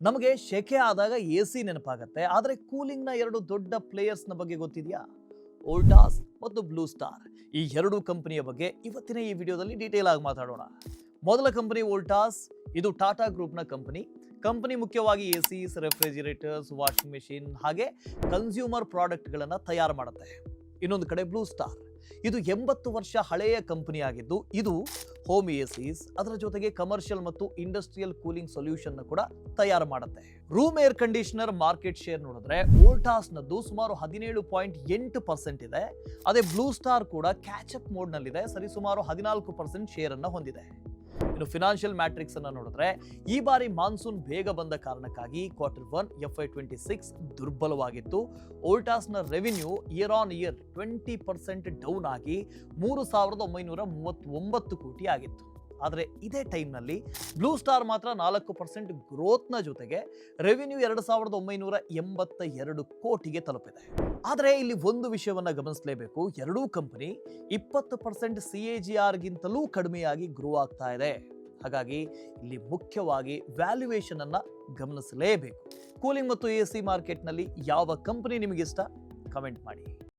ನಮಗೆ ಶೆಕೆ ಆದಾಗ ಎ ಸಿ ನೆನಪಾಗತ್ತೆ, ಆದರೆ ಕೂಲಿಂಗ್ನ ಎರಡು ದೊಡ್ಡ ಪ್ಲೇಯರ್ಸ್ನ ಬಗ್ಗೆ ಗೊತ್ತಿದೆಯಾ? ವೋಲ್ಟಾಸ್ ಮತ್ತು ಬ್ಲೂ ಸ್ಟಾರ್. ಈ ಎರಡು ಕಂಪನಿಯ ಬಗ್ಗೆ ಇವತ್ತಿನ ಈ ವಿಡಿಯೋದಲ್ಲಿ ಡೀಟೇಲ್ ಆಗಿ ಮಾತಾಡೋಣ. ಮೊದಲ ಕಂಪನಿ ವೋಲ್ಟಾಸ್. ಇದು ಟಾಟಾ ಗ್ರೂಪ್ನ ಕಂಪನಿ ಮುಖ್ಯವಾಗಿ ಎ ಸಿಸ್, ರೆಫ್ರಿಜಿರೇಟರ್ಸ್, ವಾಷಿಂಗ್ ಮೆಷಿನ್ ಹಾಗೆ ಕನ್ಸ್ಯೂಮರ್ ಪ್ರಾಡಕ್ಟ್ಗಳನ್ನು ತಯಾರು ಮಾಡುತ್ತೆ. ಇನ್ನೊಂದು ಕಡೆ ಬ್ಲೂ ಸ್ಟಾರ್. ಇದು 80 ವರ್ಷ ಹಳೆಯ ಕಂಪನಿ ಆಗಿದ್ದು, ಇದು ಹೋಮ್ ಎ ಸಿಸ್, ಅದರ ಜೊತೆಗೆ ಕಮರ್ಷಿಯಲ್ ಮತ್ತು ಇಂಡಸ್ಟ್ರಿಯಲ್ ಕೂಲಿಂಗ್ ಸೊಲ್ಯೂಷನ್ ಕೂಡ ತಯಾರು ಮಾಡುತ್ತೆ. Room air conditioner market share ನೋಡಿದ್ರೆ ವೋಲ್ಟಾಸ್ನದ್ದು ಸುಮಾರು 17.8% ಇದೆ. ಅದೇ ಬ್ಲೂ ಸ್ಟಾರ್ ಕೂಡ ಕ್ಯಾಚಪ್ ಮೋಡ್ನಲ್ಲಿದೆ, ಸರಿಸುಮಾರು 14% ಶೇರ್ ಅನ್ನು ಹೊಂದಿದೆ. ಇನ್ನು ಫಿನಾನ್ಷಿಯಲ್ ಮ್ಯಾಟ್ರಿಕ್ಸ್ ಅನ್ನು ನೋಡಿದ್ರೆ ಈ ಬಾರಿ ಮಾನ್ಸೂನ್ ಬೇಗ ಬಂದ ಕಾರಣಕ್ಕಾಗಿ Q1 FY26 ದುರ್ಬಲವಾಗಿತ್ತು. ವೋಲ್ಟಾಸ್ನ revenue year on year 20% down ಆಗಿ 3,939 ಕೋಟಿ ಆಗಿತ್ತು. ಆದರೆ ಇದೇ ಟೈಮ್ನಲ್ಲಿ ಬ್ಲೂ ಸ್ಟಾರ್ ಮಾತ್ರ 4% ಗ್ರೋತ್ನ ಜೊತೆಗೆ ರೆವಿನ್ಯೂ 2,982 ಕೋಟಿಗೆ ತಲುಪಿದೆ. ಆದರೆ ಇಲ್ಲಿ ಒಂದು ವಿಷಯವನ್ನು ಗಮನಿಸಲೇಬೇಕು, ಎರಡೂ ಕಂಪನಿ 20% CAGRಗಿಂತಲೂ ಕಡಿಮೆಯಾಗಿ ಗ್ರೋ ಆಗ್ತಾ ಇದೆ. ಹಾಗಾಗಿ ಇಲ್ಲಿ ಮುಖ್ಯವಾಗಿ ವ್ಯಾಲ್ಯೂಯೇಷನ್ ಅನ್ನ ಗಮನಿಸಲೇಬೇಕು. ಕೂಲಿಂಗ್ ಮತ್ತು ಎ ಸಿ ಮಾರ್ಕೆಟ್ನಲ್ಲಿ ಯಾವ ಕಂಪನಿ ನಿಮಗಿಷ್ಟ? ಕಮೆಂಟ್ ಮಾಡಿ.